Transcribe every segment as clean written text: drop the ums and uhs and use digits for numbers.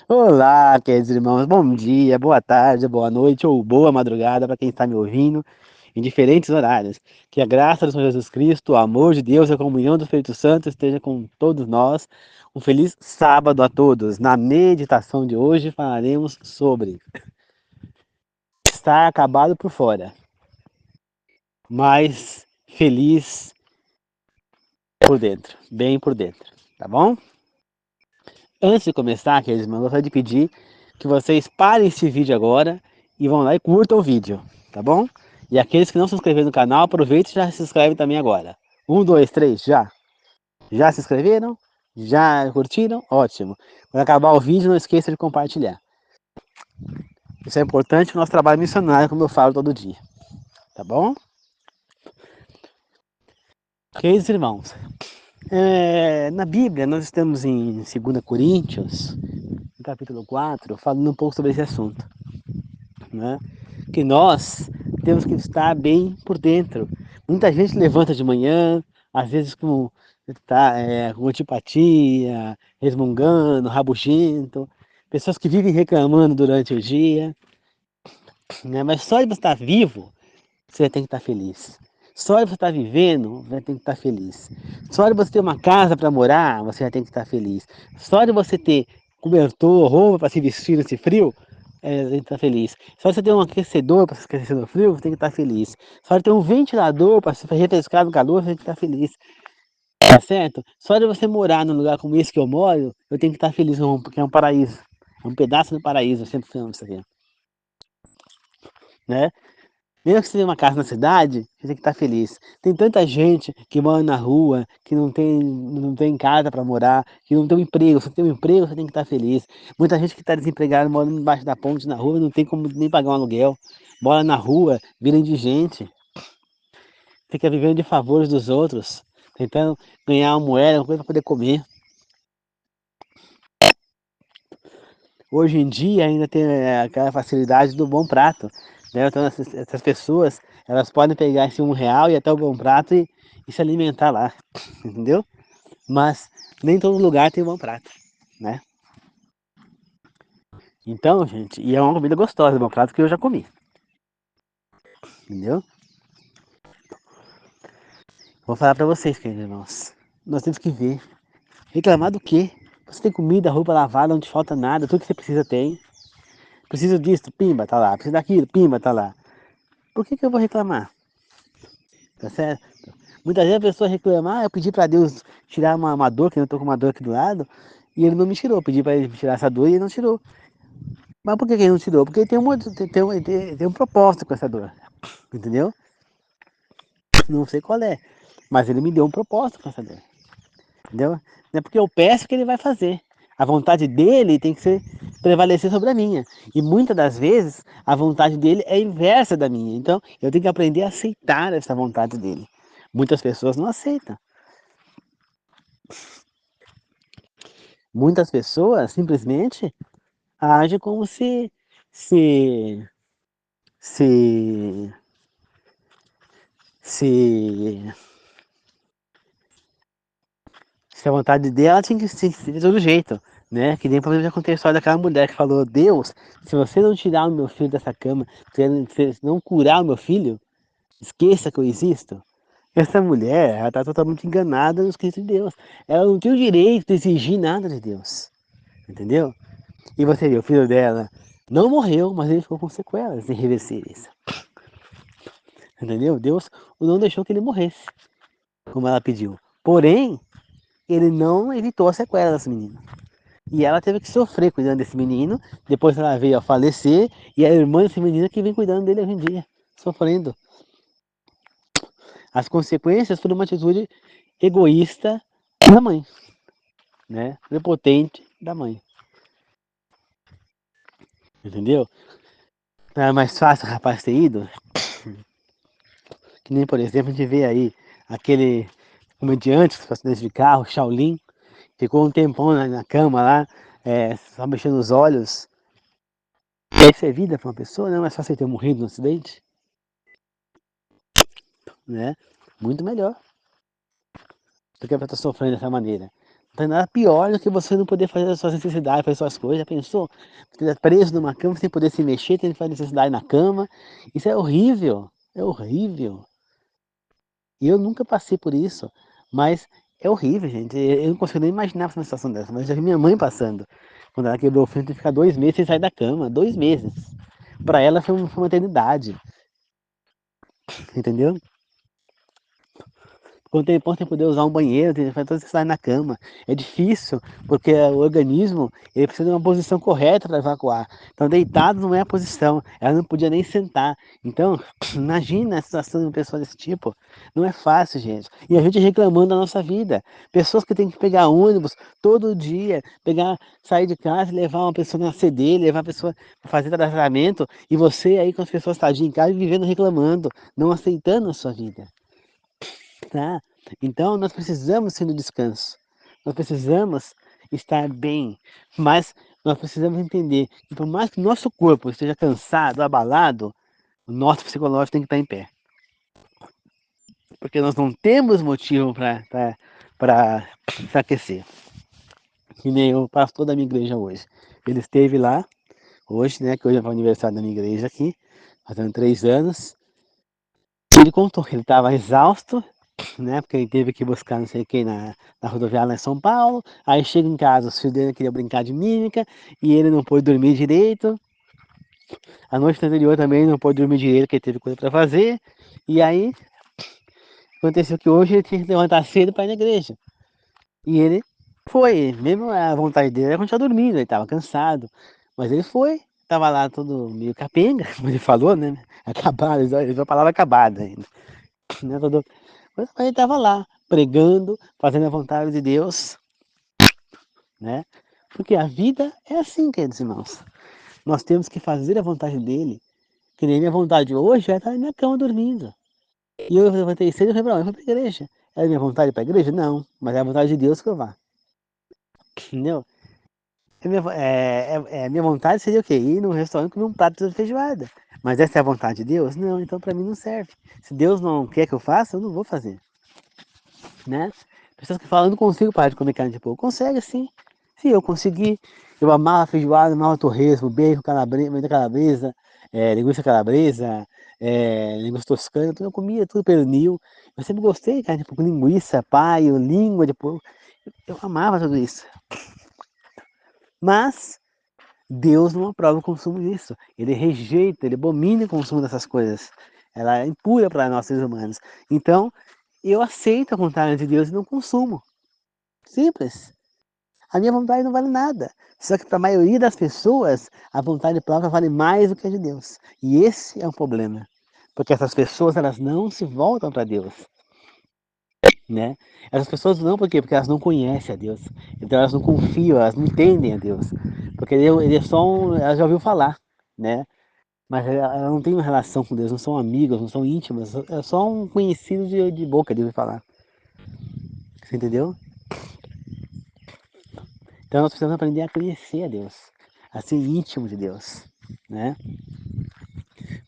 Olá, queridos irmãos, bom dia, boa tarde, boa noite ou boa madrugada para quem está me ouvindo em diferentes horários. Que a graça do Senhor Jesus Cristo, o amor de Deus e a comunhão do Espírito Santo esteja com todos nós. Um feliz sábado a todos. Na meditação de hoje falaremos sobre estar acabado por fora, mas feliz por dentro, bem por dentro, tá bom? Antes de começar, queridos irmãos, eu gostaria de pedir que vocês parem esse vídeo agora e vão lá e curtam o vídeo, tá bom? E aqueles que não se inscreveram no canal, aproveitem e já se inscrevem também agora. Um, dois, três, já? Já se inscreveram? Já curtiram? Ótimo. Quando acabar o vídeo, não esqueça de compartilhar. Isso é importante para o nosso trabalho missionário, como eu falo todo dia, tá bom? Queridos irmãos, na Bíblia nós estamos em 2 Coríntios, no capítulo 4, falando um pouco sobre esse assunto, né? Que nós temos que estar bem por dentro. Muita gente levanta de manhã, às vezes com antipatia, resmungando, rabugento, pessoas que vivem reclamando durante o dia, né? Mas só de você estar vivo, você tem que estar feliz. Só de você estar vivendo, você tem que estar feliz. Só de você ter uma casa para morar, você já tem que estar feliz. Só de você ter cobertor, roupa para se vestir nesse frio, você tem que estar feliz. Só de você ter um aquecedor para se aquecer no frio, você tem que estar feliz. Só de ter um ventilador para se refrescar no calor, você tem que estar feliz. Tá certo? Só de você morar num lugar como esse que eu moro, eu tenho que estar feliz, porque é um paraíso. É um pedaço do paraíso, eu sempre falo isso aqui, né? Mesmo que você tenha uma casa na cidade, você tem que estar feliz. Tem tanta gente que mora na rua, que não tem casa para morar, que não tem um emprego. Se você tem um emprego, você tem que estar feliz. Muita gente que está desempregada, mora embaixo da ponte na rua, não tem como nem pagar um aluguel. Mora na rua, vira indigente, fica vivendo de favores dos outros, tentando ganhar uma moeda, uma coisa para poder comer. Hoje em dia ainda tem aquela facilidade do bom prato, né? Então essas pessoas, elas podem pegar esse R$ 1 e ir até o bom prato e se alimentar lá, entendeu? Mas nem todo lugar tem bom prato, né? Então, gente, e é uma comida gostosa, bom prato que eu já comi, entendeu? Vou falar pra vocês, queridos irmãos, nós temos que ver, reclamar do quê? Você tem comida, roupa lavada, não te falta nada, tudo que você precisa tem. Preciso disso, pimba, tá lá. Preciso daquilo, pimba, tá lá. Por que eu vou reclamar? Tá certo? Muitas vezes a pessoa reclama, eu pedi para Deus tirar uma dor, que eu estou com uma dor aqui do lado, e ele não me tirou. Eu pedi para ele tirar essa dor e ele não tirou. Mas por que ele não tirou? Porque tem um propósito com essa dor, entendeu? Não sei qual é, mas ele me deu um propósito com essa dor, entendeu? Não é porque eu peço que ele vai fazer. A vontade dele tem que prevalecer sobre a minha. E muitas das vezes a vontade dele é inversa da minha. Então eu tenho que aprender a aceitar essa vontade dele. Muitas pessoas não aceitam. Muitas pessoas simplesmente agem como se, se, se, se a vontade dela tinha que ser de todo jeito, né? Que nem por exemplo já contei a história daquela mulher que falou, Deus, se você não tirar o meu filho dessa cama, se você não curar o meu filho, esqueça que eu existo. Essa mulher, ela está totalmente enganada nos escritos de Deus. Ela não tem o direito de exigir nada de Deus, entendeu? E você vê, o filho dela não morreu, mas ele ficou com sequelas irreversíveis. Entendeu? Deus não deixou que ele morresse, como ela pediu. Porém, ele não evitou a sequela dessa menina. E ela teve que sofrer cuidando desse menino. Depois ela veio a falecer. E a irmã desse menino que vem cuidando dele hoje em dia, sofrendo. As consequências foram uma atitude egoísta da mãe, né? Prepotente da mãe. Entendeu? Não era mais fácil o rapaz ter ido? Que nem, por exemplo, a gente vê aí aquele comediante que faz acidente de carro, Shaolin, ficou um tempão na cama lá, só mexendo os olhos. Isso é vida para uma pessoa, não é só você ter morrido no acidente, né? Muito melhor do que para estar sofrendo dessa maneira. Não tem nada pior do que você não poder fazer as suas necessidades, fazer as suas coisas. Já pensou? Você está preso numa cama sem poder se mexer, tem que fazer necessidade na cama. Isso é horrível. É horrível. E eu nunca passei por isso. Mas é horrível, gente. Eu não consigo nem imaginar uma situação dessa. Mas eu já vi minha mãe passando. Quando ela quebrou o fio, teve que ficar 2 meses sem sair da cama. 2 meses. Para ela foi uma eternidade. Entendeu? Quanto tempo sem poder usar um banheiro, tem que fazer toda necessidade na cama. É difícil, porque o organismo ele precisa de uma posição correta para evacuar. Então, deitado não é a posição, ela não podia nem sentar. Então, imagina a situação de uma pessoa desse tipo. Não é fácil, gente. E a gente reclamando da nossa vida. Pessoas que têm que pegar ônibus todo dia, sair de casa e levar uma pessoa na CD, levar a pessoa para fazer tratamento, e você aí com as pessoas tadinhas em casa vivendo reclamando, não aceitando a sua vida. Tá? Então nós precisamos sim do descanso. Nós precisamos estar bem, mas nós precisamos entender que por mais que nosso corpo esteja cansado, abalado, o nosso psicológico tem que estar em pé. Porque nós não temos motivo para enfraquecer. Que nem o pastor da minha igreja hoje. Ele esteve lá, hoje, né? Que hoje é o aniversário da minha igreja aqui, fazendo 3 anos. Ele contou que ele estava exausto, né? Porque ele teve que buscar não sei quem na rodoviária lá em São Paulo. Aí chega em casa, os filhos dele queriam brincar de mímica e ele não pôde dormir direito. A noite anterior também não pôde dormir direito, porque ele teve coisa para fazer. E aí aconteceu que hoje ele tinha que levantar cedo para ir na igreja. E ele foi, mesmo a vontade dele era continuar dormindo, ele estava cansado. Mas ele foi, estava lá todo meio capenga, como ele falou, né? Acabado, ele usou a palavra acabada ainda. Né? Mas ele estava lá, pregando, fazendo a vontade de Deus, né? Porque a vida é assim, queridos irmãos. Nós temos que fazer a vontade dele, que nem minha vontade hoje é estar na minha cama dormindo. E eu levantei cedo e falei, não, eu vou para a igreja. É a minha vontade para a igreja? Não, mas é a vontade de Deus que eu vá. Entendeu? Minha vontade seria o quê? Ir num restaurante comer um prato de feijoada. Mas essa é a vontade de Deus? Não, então para mim não serve. Se Deus não quer que eu faça, eu não vou fazer. Né? Pessoas que falam, eu não consigo parar de comer carne de porco. Consegue sim. Se eu conseguir, eu amava feijoada, amava torresmo, bacon, calabresa, linguiça calabresa, linguiça toscana, tudo eu comia, tudo pernil. Eu sempre gostei de carne de porco, linguiça, paio, língua de porco. Eu amava tudo isso. Mas Deus não aprova o consumo disso. Ele rejeita, ele abomina o consumo dessas coisas. Ela é impura para nós seres humanos. Então, eu aceito a vontade de Deus e não consumo. Simples. A minha vontade não vale nada. Só que para a maioria das pessoas, a vontade própria vale mais do que a de Deus. E esse é um problema. Porque essas pessoas, elas não se voltam para Deus. Né? Essas pessoas não, por quê? Porque elas não conhecem a Deus. Então elas não confiam, elas não entendem a Deus. Porque ele é só ela já ouviu falar, né? Mas ela não tem uma relação com Deus, não são amigos, não são íntimas, é só um conhecido de boca de ouvir falar. Você entendeu? Então nós precisamos aprender a conhecer a Deus, a ser íntimo de Deus, né?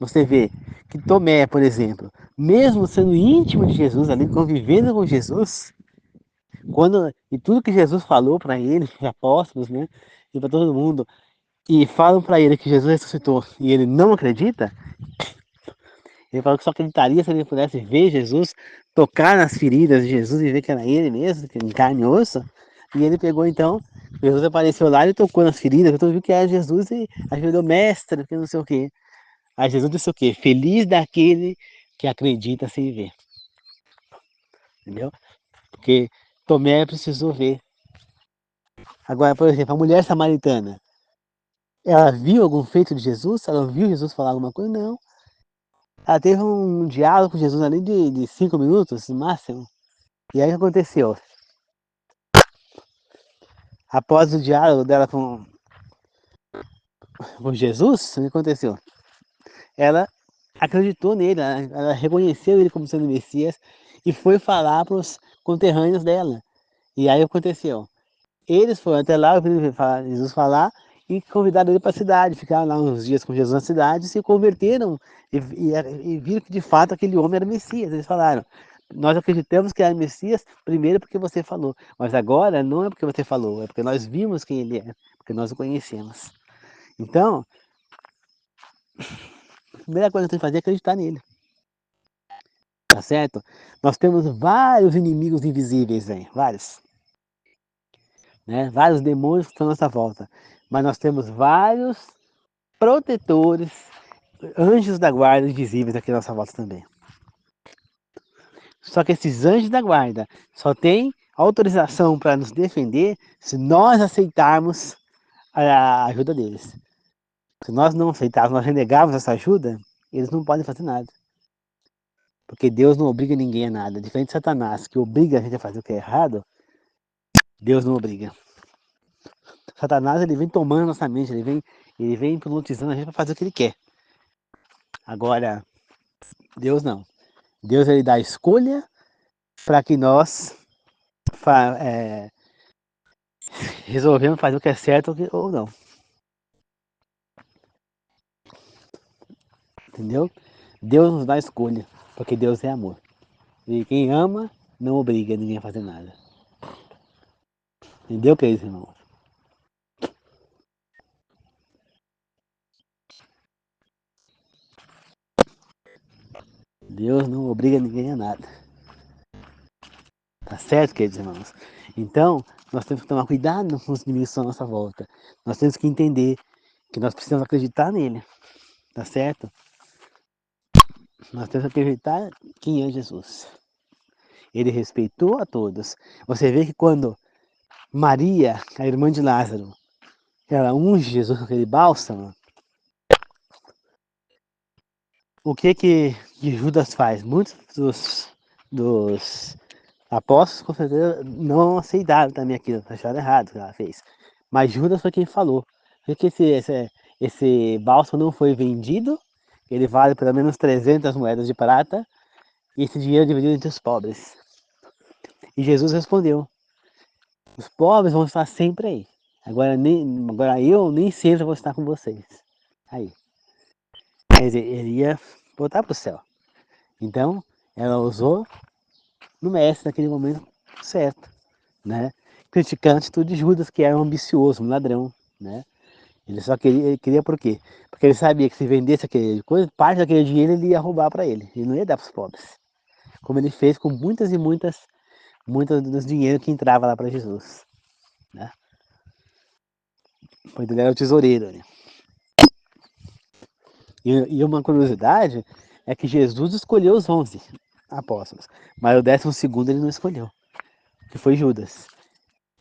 Você vê que Tomé, por exemplo, mesmo sendo íntimo de Jesus, ali convivendo com Jesus, e tudo que Jesus falou para ele, os apóstolos, né, e para todo mundo, e falam para ele que Jesus ressuscitou e ele não acredita, ele falou que só acreditaria se ele pudesse ver Jesus, tocar nas feridas de Jesus e ver que era ele mesmo, que em carne e osso. E ele pegou então, Jesus apareceu lá, ele tocou nas feridas, então viu que era Jesus e ajudou mestre, que não sei o quê. Aí Jesus disse o quê? Feliz daquele que acredita sem ver. Entendeu? Porque Tomé precisou ver. Agora, por exemplo, a mulher samaritana, ela viu algum feito de Jesus? Ela viu Jesus falar alguma coisa? Não. Ela teve um diálogo com Jesus ali de 5 minutos, no máximo. E aí o que aconteceu? Após o diálogo dela com Jesus, o que aconteceu? Ela acreditou nele, ela reconheceu ele como sendo Messias e foi falar para os conterrâneos dela. E aí o que aconteceu? Eles foram até lá, ouviram Jesus falar e convidaram ele para a cidade. Ficaram lá uns dias com Jesus na cidade, se converteram e viram que de fato aquele homem era Messias. Eles falaram, Nós acreditamos que é o Messias, primeiro porque você falou, mas agora não é porque você falou, é porque nós vimos quem ele é, porque nós o conhecemos. Então, a primeira coisa que tem que fazer é acreditar nele, tá certo? Nós temos vários inimigos invisíveis, velho, vários, né? Vários demônios que estão à nossa volta, mas nós temos vários protetores, anjos da guarda invisíveis aqui à nossa volta também. Só que esses anjos da guarda só têm autorização para nos defender se nós aceitarmos a ajuda deles. Se nós não aceitarmos, nós renegarmos essa ajuda, eles não podem fazer nada. Porque Deus não obriga ninguém a nada. Diferente de Satanás, que obriga a gente a fazer o que é errado, Deus não obriga. Satanás, ele vem tomando nossa mente, ele vem hipnotizando a gente para fazer o que ele quer. Agora, Deus não. Deus, ele dá a escolha para que nós resolvemos fazer o que é certo ou não. Entendeu? Deus nos dá a escolha, porque Deus é amor. E quem ama, não obriga ninguém a fazer nada. Entendeu, queridos irmãos? Deus não obriga ninguém a nada. Tá certo, queridos irmãos? Então, nós temos que tomar cuidado com os inimigos que estão à nossa volta. Nós temos que entender que nós precisamos acreditar nele. Tá certo? Nós temos que acreditar quem é Jesus. Ele respeitou a todos. Você vê que quando Maria, a irmã de Lázaro, ela unge Jesus com aquele bálsamo, o que Judas faz? Muitos dos apóstolos, com certeza, não aceitaram também aquilo, acharam errado o que ela fez. Mas Judas foi quem falou. Por que esse bálsamo não foi vendido? Ele vale pelo menos 300 moedas de prata e esse dinheiro é dividido entre os pobres. E Jesus respondeu, os pobres vão estar sempre aí. Agora eu nem sempre vou estar com vocês. Aí. Quer dizer, ele ia voltar para o céu. Então, ela usou no mestre naquele momento certo, né? Criticando a atitude de Judas, que era um ambicioso, um ladrão, né? Ele queria por quê? Porque ele sabia que se vendesse aquele coisa, parte daquele dinheiro ele ia roubar para ele. Ele não ia dar para os pobres. Como ele fez com muitas dos dinheiros que entrava lá para Jesus, né? Pois ele era o tesoureiro, né? E uma curiosidade é que Jesus escolheu os 11 apóstolos, mas o 12º ele não escolheu, que foi Judas.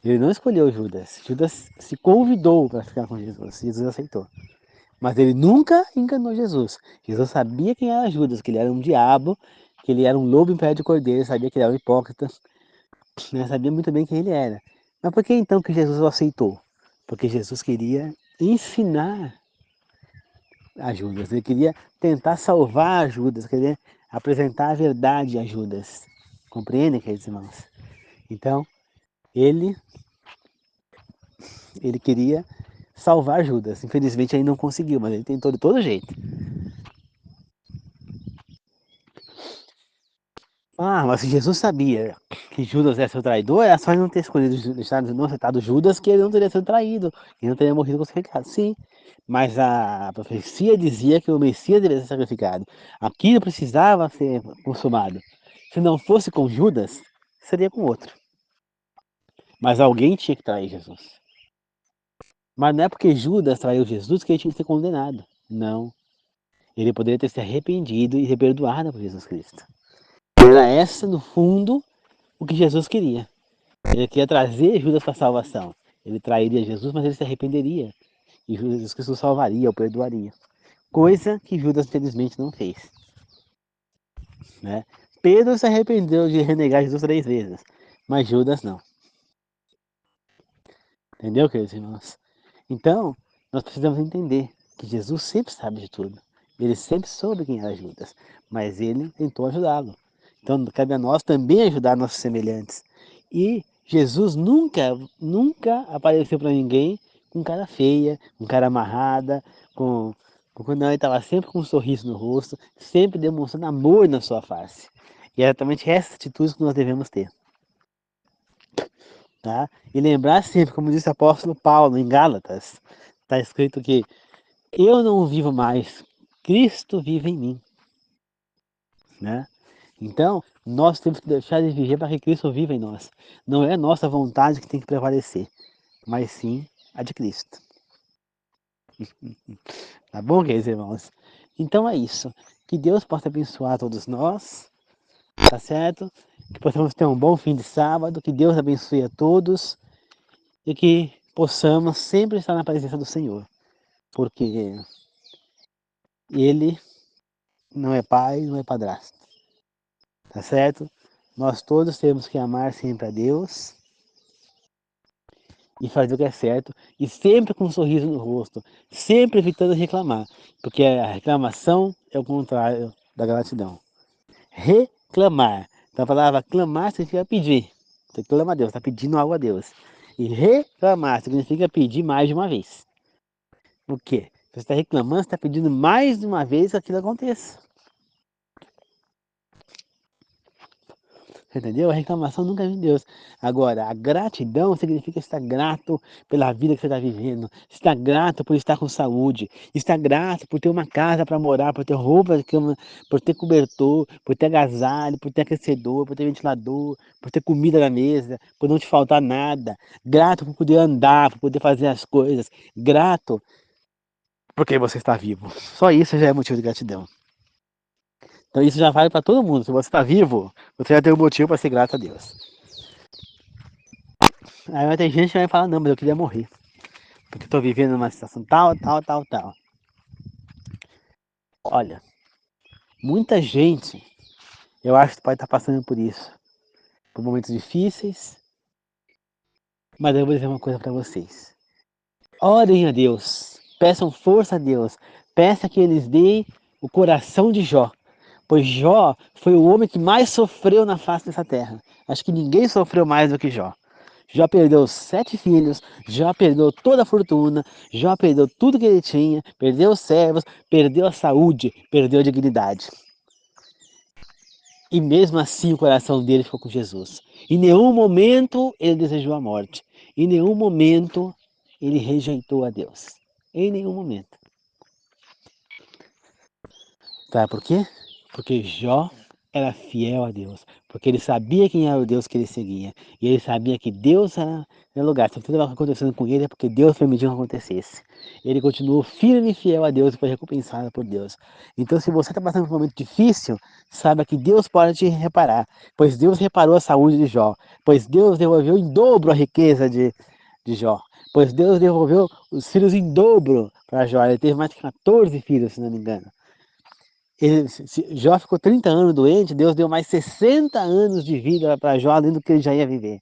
Ele não escolheu Judas. Judas se convidou para ficar com Jesus. Jesus aceitou. Mas ele nunca enganou Jesus. Jesus sabia quem era Judas, que ele era um diabo, que ele era um lobo em pé de cordeiro, sabia que ele era um hipócrita, né? Sabia muito bem quem ele era. Mas por que então que Jesus o aceitou? Porque Jesus queria ensinar a Judas, ele queria tentar salvar Judas, queria apresentar a verdade a Judas. Compreendem, queridos irmãos? Então, ele queria salvar Judas. Infelizmente ele não conseguiu, mas ele tentou de todo jeito. Ah, mas se Jesus sabia que Judas ia ser o traidor, era só ele não ter escolhido, não aceitado Judas, que ele não teria sido traído, e não teria morrido crucificado. Sim, mas a profecia dizia que o Messias deveria ser sacrificado. Aquilo precisava ser consumado. Se não fosse com Judas, seria com outro. Mas alguém tinha que trair Jesus. Mas não é porque Judas traiu Jesus que ele tinha que ser condenado. Não. Ele poderia ter se arrependido e ser perdoado por Jesus Cristo. Era essa, no fundo, o que Jesus queria. Ele queria trazer Judas para a salvação. Ele trairia Jesus, mas ele se arrependeria. E Jesus Cristo o salvaria, o perdoaria. Coisa que Judas, infelizmente, não fez. Né? Pedro se arrependeu de renegar Jesus 3 vezes, mas Judas não. Entendeu, queridos irmãos? Então, nós precisamos entender que Jesus sempre sabe de tudo. Ele sempre soube quem era Judas, mas ele tentou ajudá-lo. Então, cabe a nós também ajudar nossos semelhantes. E Jesus nunca apareceu para ninguém com cara feia, com cara amarrada, não, ele estava sempre com um sorriso no rosto, sempre demonstrando amor na sua face. E é exatamente essas atitudes que nós devemos ter. Tá? E lembrar sempre, como disse o apóstolo Paulo em Gálatas, está escrito que eu não vivo mais, Cristo vive em mim. Né? Então, nós temos que deixar de viver para que Cristo viva em nós. Não é a nossa vontade que tem que prevalecer, mas sim a de Cristo. Tá bom, queridos irmãos? Então é isso. Que Deus possa abençoar todos nós, tá certo? Que possamos ter um bom fim de sábado, que Deus abençoe a todos e que possamos sempre estar na presença do Senhor, porque Ele não é pai, não é padrasto, tá certo? Nós todos temos que amar sempre a Deus e fazer o que é certo, e sempre com um sorriso no rosto, sempre evitando reclamar, porque a reclamação é o contrário da gratidão. Reclamar. Então a palavra clamar significa pedir. Você clama a Deus, está pedindo algo a Deus. E reclamar significa pedir mais de uma vez. O quê? Você está reclamando, você está pedindo mais de uma vez que aquilo aconteça. Entendeu? A reclamação nunca vem de Deus. Agora, a gratidão significa estar grato pela vida que você está vivendo, estar grato por estar com saúde, estar grato por ter uma casa para morar, por ter roupa de cama, por ter cobertor, por ter agasalho, por ter aquecedor, por ter ventilador, por ter comida na mesa, por não te faltar nada. Grato por poder andar, por poder fazer as coisas. Grato porque você está vivo. Só isso já é motivo de gratidão. Então isso já vale para todo mundo. Se você está vivo, você já tem um motivo para ser grato a Deus. Aí vai ter gente que vai falar, não, mas eu queria morrer. Porque estou vivendo uma situação tal, tal, tal, tal. Olha, muita gente, eu acho que pode estar passando por isso. Por momentos difíceis. Mas eu vou dizer uma coisa para vocês. Orem a Deus. Peçam força a Deus. Peça que eles deem o coração de Jó. Pois Jó foi o homem que mais sofreu na face dessa terra. Acho que ninguém sofreu mais do que Jó. Jó perdeu 7 filhos, Jó perdeu toda a fortuna, Jó perdeu tudo que ele tinha, perdeu os servos, perdeu a saúde, perdeu a dignidade. E mesmo assim o coração dele ficou com Jesus. Em nenhum momento ele desejou a morte. Em nenhum momento ele rejeitou a Deus. Em nenhum momento. Sabe por quê? Porque Jó era fiel a Deus. Porque ele sabia quem era o Deus que ele seguia. E ele sabia que Deus era o lugar. Se tudo estava acontecendo com ele é porque Deus permitiu que acontecesse. Ele continuou firme e fiel a Deus e foi recompensado por Deus. Então, se você está passando por um momento difícil, saiba que Deus pode te reparar. Pois Deus reparou a saúde de Jó. Pois Deus devolveu em dobro a riqueza de Jó. Pois Deus devolveu os filhos em dobro para Jó. Ele teve mais de 14 filhos, se não me engano. Jó ficou 30 anos doente, Deus deu mais 60 anos de vida para Jó, além do que ele já ia viver.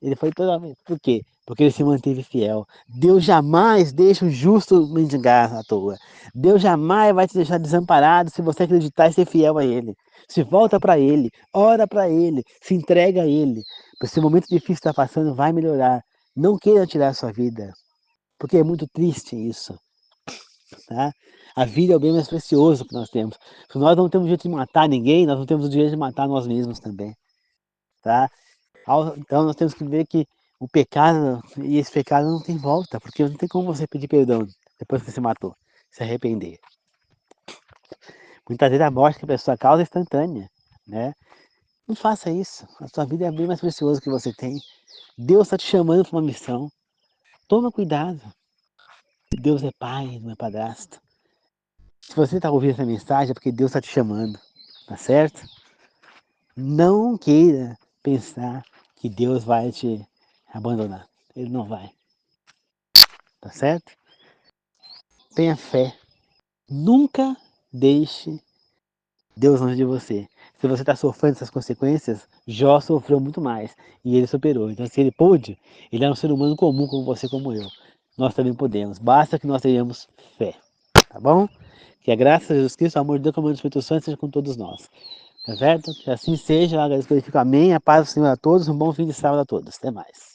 Ele foi totalmente. Por quê? Porque ele se manteve fiel. Deus jamais deixa o justo mendigar à toa. Deus jamais vai te deixar desamparado se você acreditar e ser fiel a Ele. Se volta para Ele, ora para Ele, se entrega a Ele. Porque se o momento difícil está passando, vai melhorar. Não queira tirar a sua vida, porque é muito triste isso. Tá? A vida é o bem mais precioso que nós temos. Se nós não temos o direito de matar ninguém, nós não temos o direito de matar nós mesmos também. Tá? Então nós temos que ver que o pecado, e esse pecado não tem volta, porque não tem como você pedir perdão depois que você matou, se arrepender. Muitas vezes a morte que a pessoa causa é instantânea, né? Não faça isso. A sua vida é bem mais preciosa que você tem. Deus está te chamando para uma missão. Toma cuidado. Deus é pai, não é padrasto. Se você está ouvindo essa mensagem é porque Deus está te chamando, tá certo? Não queira pensar que Deus vai te abandonar. Ele não vai, tá certo? Tenha fé. Nunca deixe Deus longe de você. Se você está sofrendo essas consequências, Jó sofreu muito mais e ele superou. Então, se ele pôde, ele é um ser humano comum como você, como eu. Nós também podemos. Basta que nós tenhamos fé, tá bom? Que a graça de Jesus Cristo, o amor de Deus, como o Espírito Santo, seja com todos nós. Tá certo? Que assim seja. Eu agradeço pelo amém. A paz do Senhor a todos. Um bom fim de sábado a todos. Até mais.